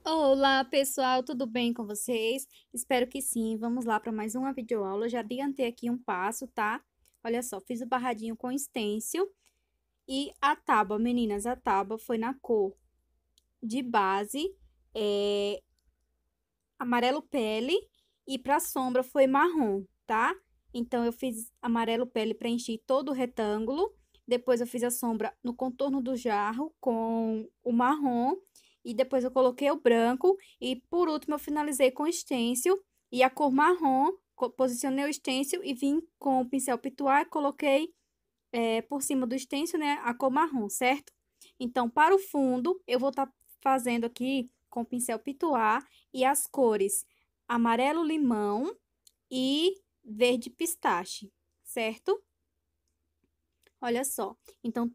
Olá, pessoal, tudo bem com vocês? Espero que sim. Vamos lá para mais uma videoaula. Eu já adiantei aqui um passo, tá? Olha só, fiz o barradinho com stencil e a tábua, meninas, a tábua foi na cor de base, é, amarelo pele e para sombra foi marrom, tá? Então, eu fiz amarelo pele, preenchi todo o retângulo. Depois, eu fiz a sombra no contorno do jarro com o marrom. E depois, eu coloquei o branco. E, por último, eu finalizei com o stencil e a cor marrom. Posicionei o stencil e vim com o pincel pituar e coloquei por cima do stencil, né, a cor marrom, certo? Então, para o fundo, eu vou estar fazendo aqui com o pincel pituar e as cores amarelo limão e verde pistache, certo? Olha só. Então,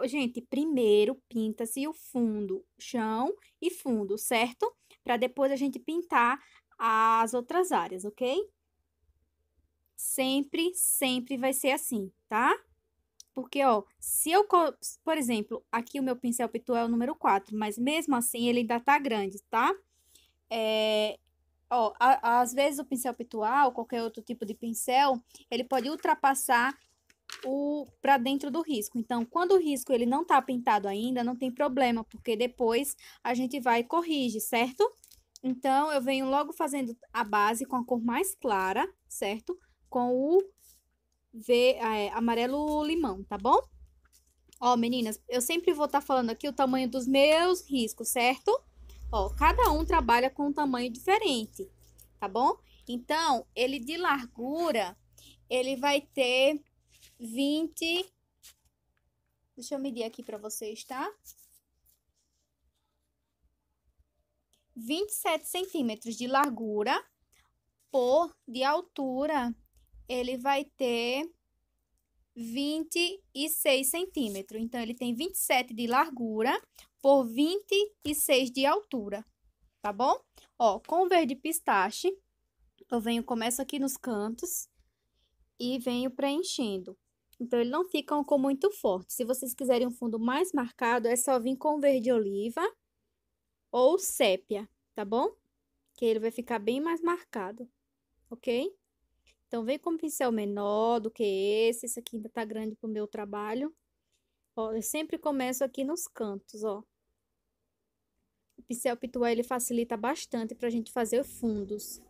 Gente, primeiro pinta-se o fundo, chão e fundo, certo? Para depois a gente pintar as outras áreas, ok? Sempre vai ser assim, tá? Porque, ó, por exemplo, aqui o meu pincel Pitu é o número 4, mas mesmo assim ele ainda tá grande, tá? É, ó, às vezes o pincel pitual, qualquer outro tipo de pincel, ele pode ultrapassar o para dentro do risco. Então, quando o risco ele não tá pintado ainda, não tem problema, porque depois a gente vai e corrige, certo? Então, eu venho logo fazendo a base com a cor mais clara, certo? Com o amarelo limão, tá bom? Ó, meninas, eu sempre vou estar falando aqui o tamanho dos meus riscos, certo? Ó, cada um trabalha com um tamanho diferente, tá bom? Então, ele de largura, ele vai ter 20. Deixa eu medir aqui para vocês, tá? 27 centímetros de largura de altura, ele vai ter 26 centímetros. Então, ele tem 27 de largura por 26 de altura, tá bom? Ó, com o verde pistache, começo aqui nos cantos e venho preenchendo. Então, ele não fica uma cor muito forte. Se vocês quiserem um fundo mais marcado, é só vir com verde oliva ou sépia, tá bom? Que ele vai ficar bem mais marcado, ok? Então, vem com um pincel menor do que esse aqui ainda tá grande pro meu trabalho. Ó, eu sempre começo aqui nos cantos, ó. O pincel pituá, ele facilita bastante pra gente fazer fundos.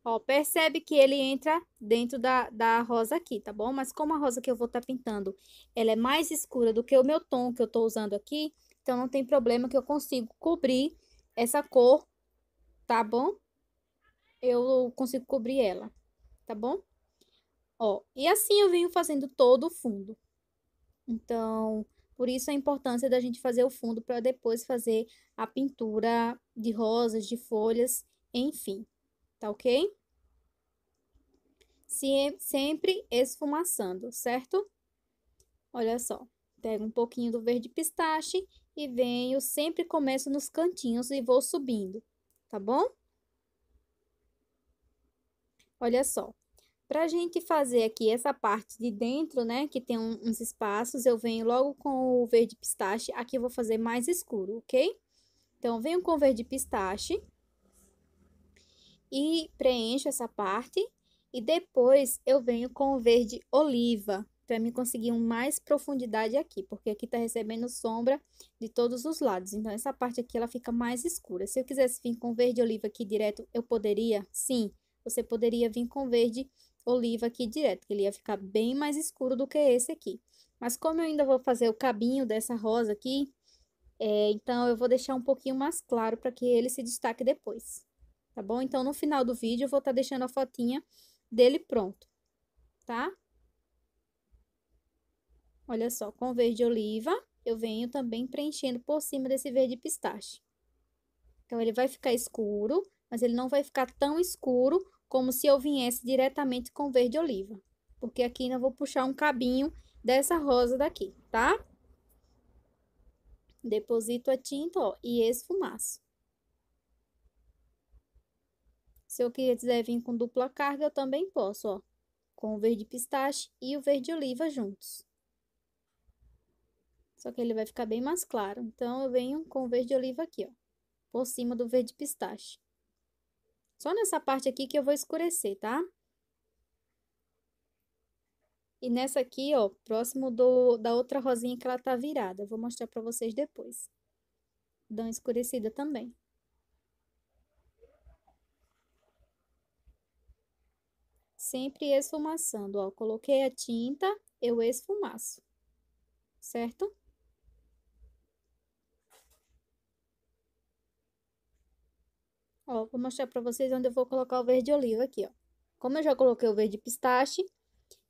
Ó, percebe que ele entra dentro da rosa aqui, tá bom? Mas como a rosa que eu vou estar pintando, ela é mais escura do que o meu tom que eu tô usando aqui, então não tem problema que eu consigo cobrir essa cor, tá bom? Eu consigo cobrir ela, tá bom? Ó, e assim eu venho fazendo todo o fundo. Então, por isso a importância da gente fazer o fundo para depois fazer a pintura de rosas, de folhas, enfim, tá ok? Sempre esfumaçando, certo? Olha só, pego um pouquinho do verde pistache e venho, sempre começo nos cantinhos e vou subindo, tá bom? Olha só. Pra gente fazer aqui essa parte de dentro, né, que tem uns espaços, eu venho logo com o verde pistache. Aqui eu vou fazer mais escuro, ok? Então, eu venho com o verde pistache e preencho essa parte. E depois eu venho com o verde oliva, para mim conseguir mais profundidade aqui, porque aqui tá recebendo sombra de todos os lados. Então, essa parte aqui, ela fica mais escura. Se eu quisesse vir com verde oliva aqui direto, eu poderia? Sim, você poderia vir com verde oliva aqui direto, que ele ia ficar bem mais escuro do que esse aqui. Mas como eu ainda vou fazer o cabinho dessa rosa aqui, então eu vou deixar um pouquinho mais claro para que ele se destaque depois, tá bom? Então, no final do vídeo, eu vou estar deixando a fotinha dele pronto, tá? Olha só, com verde oliva, eu venho também preenchendo por cima desse verde pistache. Então, ele vai ficar escuro, mas ele não vai ficar tão escuro como se eu viesse diretamente com verde oliva. Porque aqui ainda vou puxar um cabinho dessa rosa daqui, tá? Deposito a tinta, ó, e esfumaço. Se eu quiser vir com dupla carga, eu também posso, ó. Com o verde pistache e o verde oliva juntos. Só que ele vai ficar bem mais claro. Então, eu venho com o verde oliva aqui, ó. por cima do verde pistache. Só nessa parte aqui que eu vou escurecer, tá? E nessa aqui, ó, próximo da outra rosinha que ela tá virada. Eu vou mostrar pra vocês depois. Dá uma escurecida também. Sempre esfumaçando, ó. Coloquei a tinta, eu esfumaço. Certo? Ó, vou mostrar pra vocês onde eu vou colocar o verde oliva aqui, ó. Como eu já coloquei o verde pistache,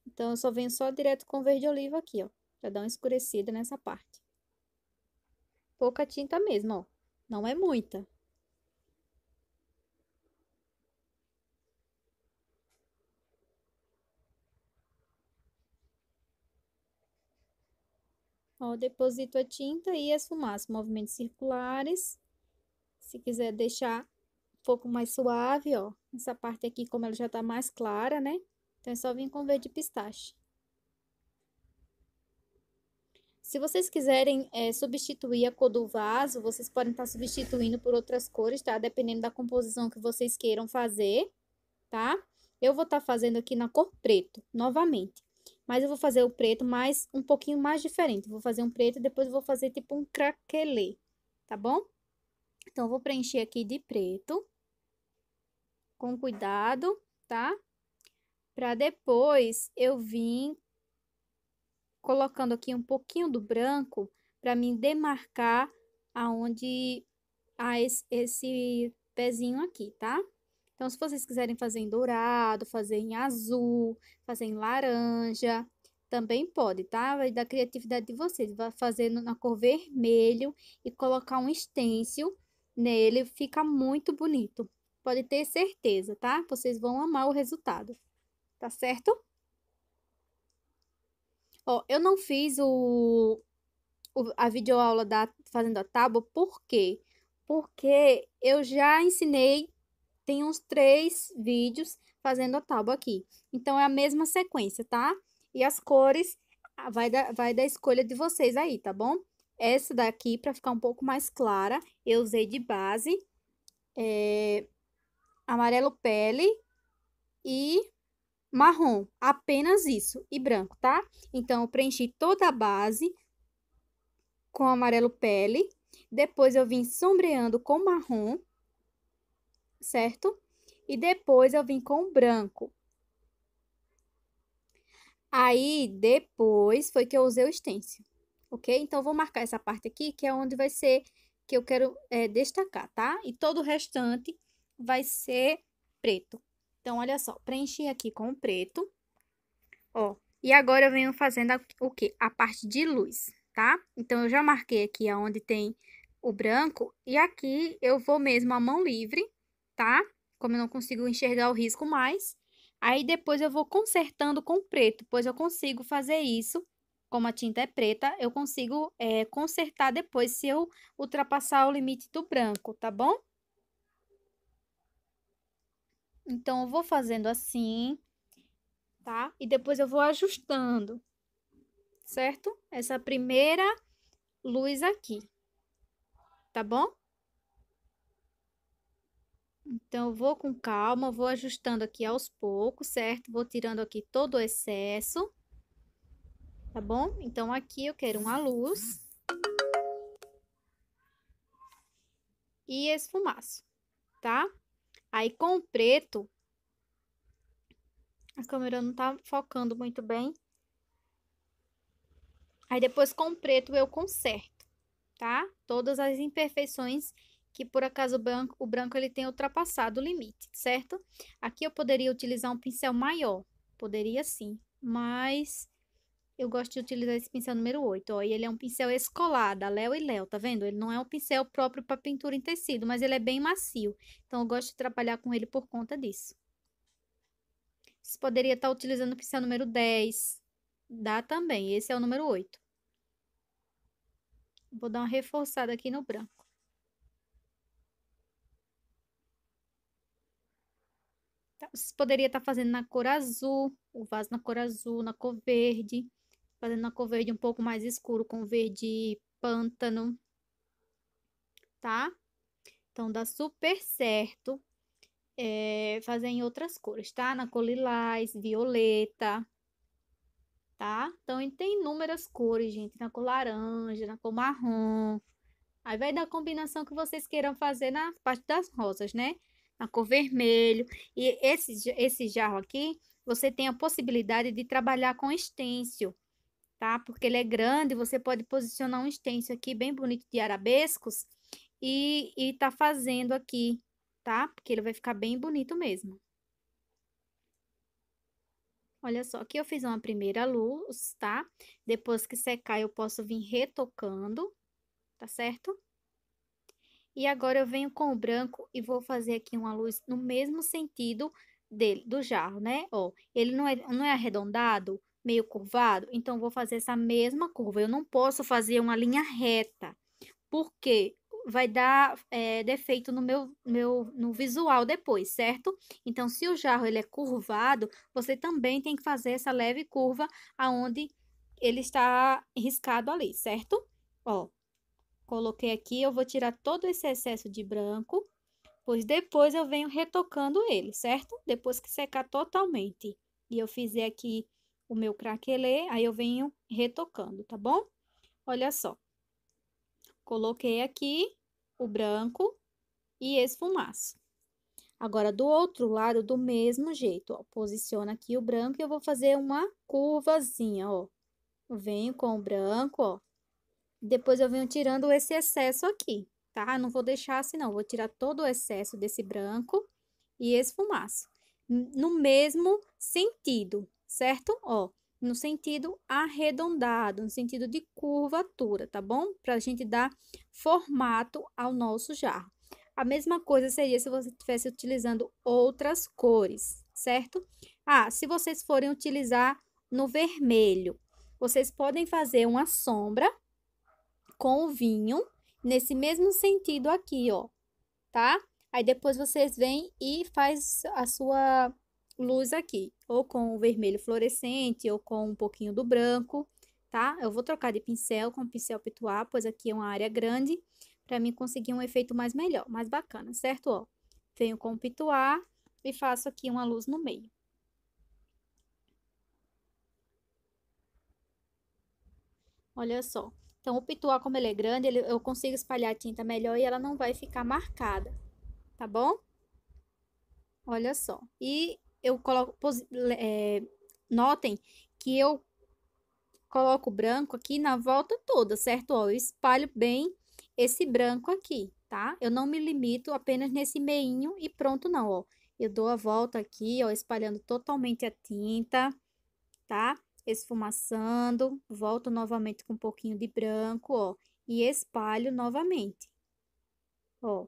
então eu só venho só direto com o verde oliva aqui, ó. Pra dar uma escurecida nessa parte. Pouca tinta mesmo, ó. Não é muita. Ó, deposito a tinta e esfumaço. Movimentos circulares. Se quiser deixar um pouco mais suave, ó. Essa parte aqui, como ela já tá mais clara, né? Então, é só vir com verde pistache. Se vocês quiserem substituir a cor do vaso, vocês podem estar substituindo por outras cores, tá? Dependendo da composição que vocês queiram fazer, tá? Eu vou estar fazendo aqui na cor preto, novamente. Mas eu vou fazer o preto mais, um pouquinho mais diferente. Vou fazer um preto e depois vou fazer tipo um craquelê, tá bom? Então, eu vou preencher aqui de preto, com cuidado, tá? Pra depois eu vir colocando aqui um pouquinho do branco para mim demarcar aonde há esse pezinho aqui, tá? Então, se vocês quiserem fazer em dourado, fazer em azul, fazer em laranja, também pode, tá? Vai da criatividade de vocês. Vai fazer na cor vermelho e colocar um stencil nele, fica muito bonito. Pode ter certeza, tá? Vocês vão amar o resultado, tá certo? Ó, eu não fiz a videoaula da Fazendo a Tábua, por quê? Porque eu já ensinei, tem uns 3 vídeos fazendo a tábua aqui. Então, é a mesma sequência, tá? E as cores vai da escolha de vocês aí, tá bom? Essa daqui, para ficar um pouco mais clara, eu usei de base amarelo pele e marrom, apenas isso, e branco, tá? Então, eu preenchi toda a base com amarelo pele, depois eu vim sombreando com marrom, certo? E depois eu vim com branco. Aí, depois foi que eu usei o stencil, ok? Então, eu vou marcar essa parte aqui, que é onde vai ser que eu quero destacar, tá? E todo o restante vai ser preto. Então, olha só, preenchi aqui com o preto, ó. E agora eu venho fazendo o quê? A parte de luz, tá? Então, eu já marquei aqui aonde tem o branco e aqui eu vou mesmo a mão livre, tá? Como eu não consigo enxergar o risco mais. Aí, depois eu vou consertando com preto, pois eu consigo fazer isso. Como a tinta é preta, eu consigo consertar depois se eu ultrapassar o limite do branco, tá bom? Então, eu vou fazendo assim, tá? E depois eu vou ajustando, certo? Essa primeira luz aqui, tá bom? Então, eu vou com calma, vou ajustando aqui aos poucos, certo? Vou tirando aqui todo o excesso, tá bom? Então, aqui eu quero uma luz e esfumaço, tá? Aí, com o preto, a câmera não tá focando muito bem. Aí, depois, com o preto, eu conserto, tá? Todas as imperfeições que, por acaso, o branco ele tem ultrapassado o limite, certo? Aqui eu poderia utilizar um pincel maior, poderia sim, mas eu gosto de utilizar esse pincel número 8, ó, e ele é um pincel escolar, da Léo e Léo, tá vendo? Ele não é um pincel próprio para pintura em tecido, mas ele é bem macio, então eu gosto de trabalhar com ele por conta disso. Você poderia estar utilizando o pincel número 10, dá também, esse é o número 8. Vou dar uma reforçada aqui no branco. Tá? Você poderia estar fazendo na cor azul, o vaso na cor azul, na cor verde, fazendo na cor verde um pouco mais escuro, com verde pântano, tá? Então, dá super certo fazer em outras cores, tá? Na cor lilás, violeta, tá? Então, tem inúmeras cores, gente. Na cor laranja, na cor marrom. Aí vai da combinação que vocês queiram fazer na parte das rosas, né? Na cor vermelho. E esse jarro aqui, você tem a possibilidade de trabalhar com estêncil, tá? Porque ele é grande, você pode posicionar um estêncil aqui bem bonito de arabescos e tá fazendo aqui, tá? Porque ele vai ficar bem bonito mesmo. Olha só, aqui eu fiz uma primeira luz, tá? Depois que secar, eu posso vir retocando, tá certo? E agora eu venho com o branco e vou fazer aqui uma luz no mesmo sentido dele, do jarro, né? Ó, ele não é arredondado, meio curvado, então vou fazer essa mesma curva. Eu não posso fazer uma linha reta, porque vai dar defeito no visual depois, certo? Então, se o jarro ele é curvado, você também tem que fazer essa leve curva aonde ele está riscado ali, certo? Ó, coloquei aqui, eu vou tirar todo esse excesso de branco, pois depois eu venho retocando ele, certo? Depois que secar totalmente. E eu fizer aqui o meu craquelê, aí eu venho retocando, tá bom? Olha só. Coloquei aqui o branco e esfumaço. Agora, do outro lado, do mesmo jeito, ó. Posiciona aqui o branco e eu vou fazer uma curvazinha, ó. Eu venho com o branco, ó. Depois eu venho tirando esse excesso aqui, tá? Eu não vou deixar assim, não. Vou tirar todo o excesso desse branco e esfumaço. No mesmo sentido, certo? Ó, no sentido arredondado, no sentido de curvatura, tá bom? Pra gente dar formato ao nosso jarro. A mesma coisa seria se você estivesse utilizando outras cores, certo? Ah, se vocês forem utilizar no vermelho, vocês podem fazer uma sombra com o vinho, nesse mesmo sentido aqui, ó, tá? Aí depois vocês vêm e faz a sua luz aqui, ou com o vermelho fluorescente, ou com um pouquinho do branco, tá? Eu vou trocar de pincel com o pincel pituá, pois aqui é uma área grande, para mim conseguir um efeito mais melhor, mais bacana, certo? Ó, venho com o pituá e faço aqui uma luz no meio. Olha só. Então, o pituá, como ele é grande, eu consigo espalhar a tinta melhor e ela não vai ficar marcada, tá bom? Olha só. E eu coloco, notem que eu coloco o branco aqui na volta toda, certo? Ó, eu espalho bem esse branco aqui, tá? Eu não me limito apenas nesse meinho e pronto, não, ó. Eu dou a volta aqui, ó, espalhando totalmente a tinta, tá? Esfumaçando, volto novamente com um pouquinho de branco, ó, e espalho novamente, ó,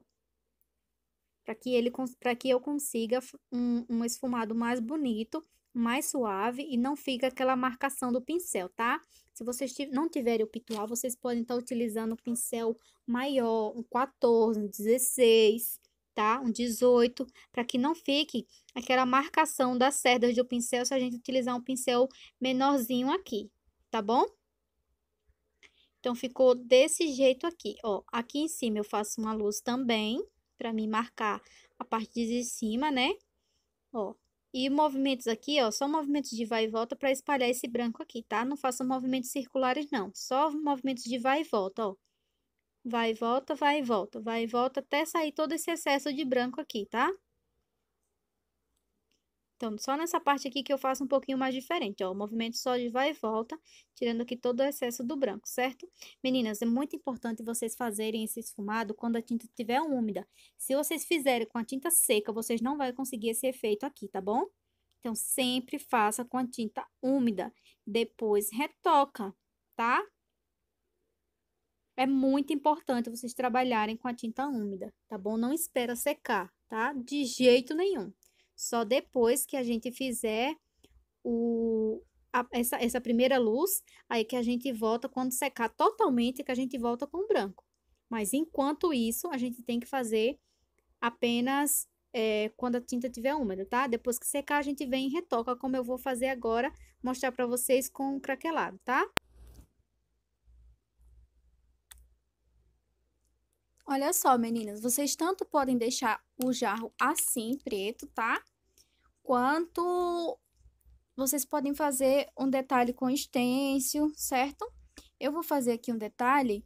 para que eu consiga um esfumado mais bonito, mais suave e não fica aquela marcação do pincel, tá? Se vocês não tiverem o pitual, vocês podem estar utilizando um pincel maior, um 14, um 16, tá? Um 18, para que não fique aquela marcação das cerdas do pincel se a gente utilizar um pincel menorzinho aqui, tá bom? Então, ficou desse jeito aqui, ó. Aqui em cima eu faço uma luz também, para me marcar a parte de cima, né? Ó. E movimentos aqui, ó, só movimentos de vai e volta para espalhar esse branco aqui, tá? Não faço movimentos circulares, não. Só movimentos de vai e volta, ó. Vai e volta, vai e volta, vai e volta, até sair todo esse excesso de branco aqui, tá? Então, só nessa parte aqui que eu faço um pouquinho mais diferente, ó, o movimento só de vai e volta, tirando aqui todo o excesso do branco, certo? Meninas, é muito importante vocês fazerem esse esfumado quando a tinta estiver úmida. Se vocês fizerem com a tinta seca, vocês não vão conseguir esse efeito aqui, tá bom? Então, sempre faça com a tinta úmida, depois retoca, tá? É muito importante vocês trabalharem com a tinta úmida, tá bom? Não espera secar, tá? De jeito nenhum. Só depois que a gente fizer essa primeira luz, aí que a gente volta, quando secar totalmente, que a gente volta com o branco. Mas enquanto isso, a gente tem que fazer apenas quando a tinta estiver úmida, tá? Depois que secar, a gente vem e retoca, como eu vou fazer agora, mostrar pra vocês com o craquelado, tá? Olha só, meninas, vocês tanto podem deixar o jarro assim, preto, tá? Quanto vocês podem fazer um detalhe com stencil, certo? Eu vou fazer aqui um detalhe,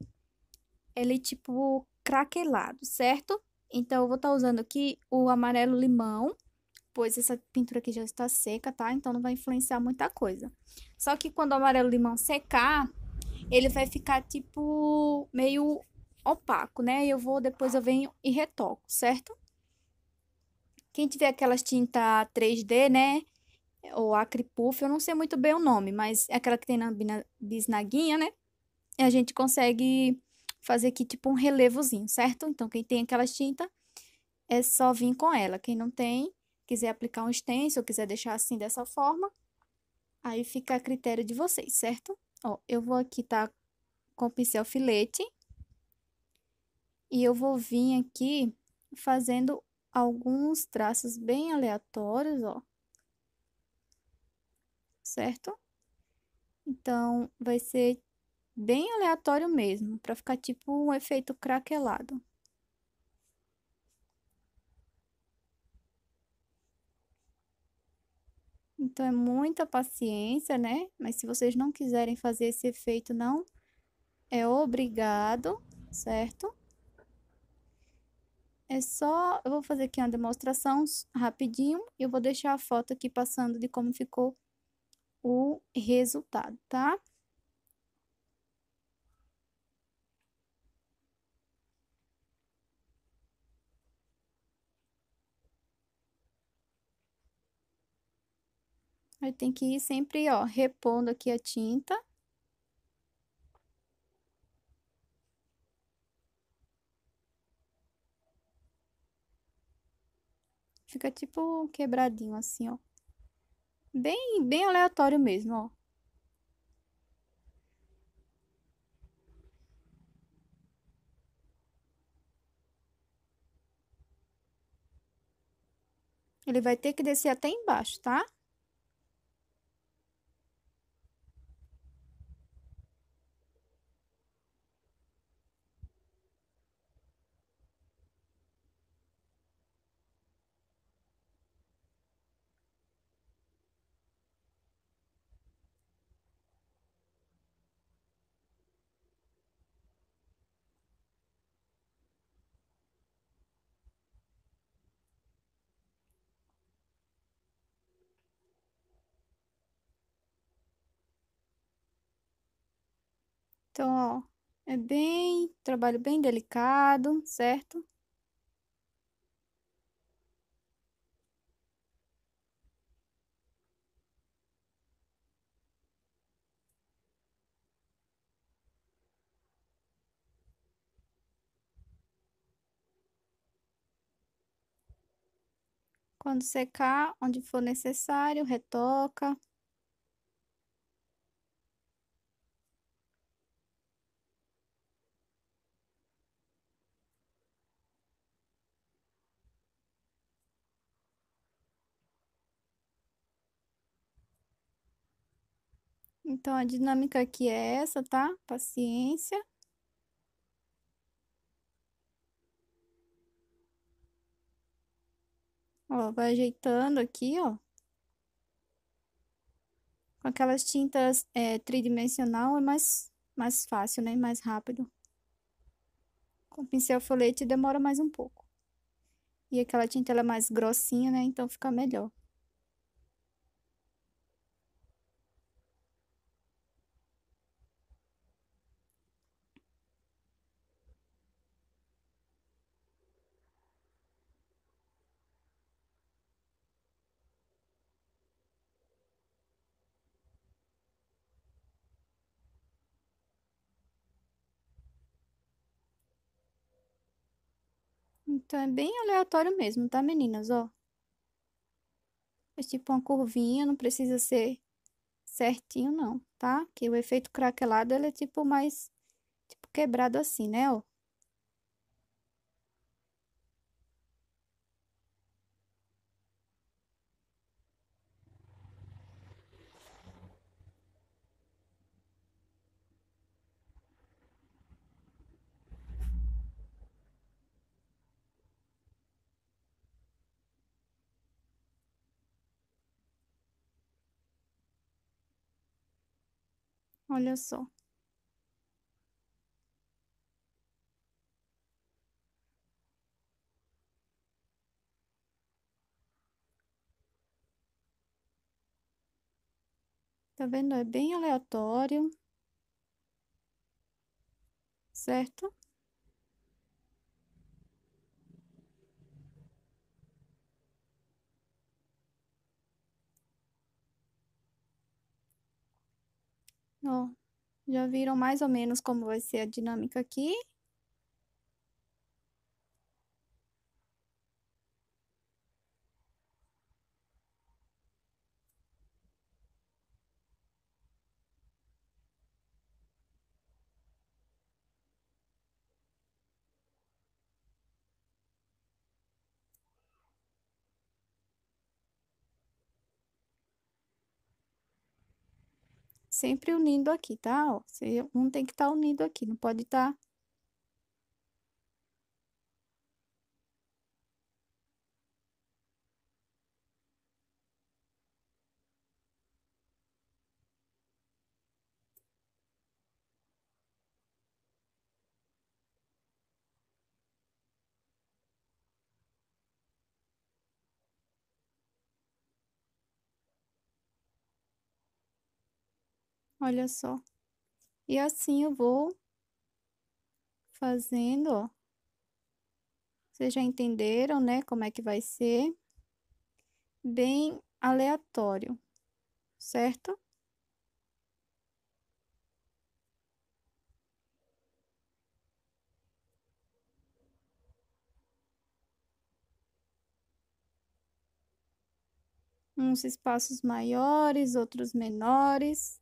ele tipo craquelado, certo? Então, eu vou estar usando aqui o amarelo limão, pois essa pintura aqui já está seca, tá? Então, não vai influenciar muita coisa. Só que quando o amarelo limão secar, ele vai ficar tipo meio opaco, né? Depois eu venho e retoco, certo? Quem tiver aquelas tinta 3D, né? Ou acre puff, eu não sei muito bem o nome, mas é aquela que tem na bisnaguinha, né? E a gente consegue fazer aqui tipo um relevozinho, certo? Então, quem tem aquelas tinta é só vir com ela. Quem não tem, quiser aplicar um stencil, ou quiser deixar assim dessa forma, aí fica a critério de vocês, certo? Ó, eu vou aqui tá com o pincel filete e eu vou vir aqui fazendo alguns traços bem aleatórios, ó, certo? Então, vai ser bem aleatório mesmo, para ficar tipo um efeito craquelado. Então, é muita paciência, né? Mas se vocês não quiserem fazer esse efeito, não é obrigado, certo? É só, eu vou fazer aqui uma demonstração rapidinho e eu vou deixar a foto aqui passando de como ficou o resultado, tá? Aí tem que ir sempre, ó, repondo aqui a tinta. Fica tipo quebradinho assim, ó. Bem aleatório mesmo, ó. Ele vai ter que descer até embaixo, tá? Então, ó, é trabalho bem delicado, certo? Quando secar, onde for necessário, retoca. Então, a dinâmica aqui é essa, tá? Paciência. Ó, vai ajeitando aqui, ó. Com aquelas tintas tridimensional é mais fácil, né? Mais rápido. Com pincel folhete demora mais um pouco. E aquela tinta ela é mais grossinha, né? Então fica melhor. Então é bem aleatório mesmo, tá, meninas? Ó, é tipo uma curvinha, não precisa ser certinho, não, tá? Que o efeito craquelado, ele é tipo mais, tipo quebrado assim, né, ó. Olha só. Tá vendo? É bem aleatório, certo? Ó, já viram mais ou menos como vai ser a dinâmica aqui? Sempre unindo aqui, tá? Ó, um tem que estar unido aqui, não pode estar... Olha só. E assim eu vou fazendo, ó. Vocês já entenderam, né, como é que vai ser? Bem aleatório, certo? Uns espaços maiores, outros menores.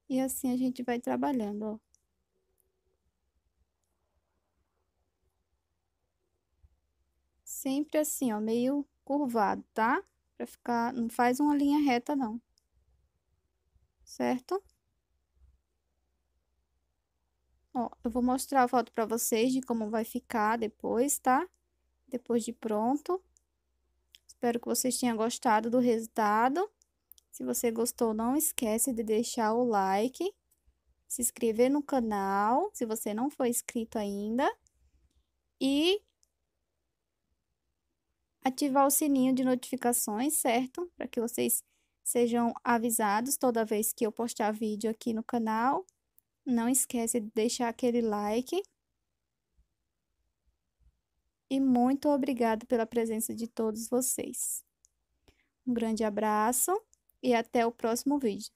E assim a gente vai trabalhando, ó. Sempre assim, ó, meio curvado, tá? Pra ficar, não faz uma linha reta, não, certo? Ó, eu vou mostrar a foto pra vocês de como vai ficar depois, tá? Depois de pronto. Espero que vocês tenham gostado do resultado. Se você gostou, não esquece de deixar o like, se inscrever no canal, se você não for inscrito ainda, e ativar o sininho de notificações, certo? Para que vocês sejam avisados toda vez que eu postar vídeo aqui no canal. Não esquece de deixar aquele like. E muito obrigada pela presença de todos vocês. Um grande abraço e até o próximo vídeo.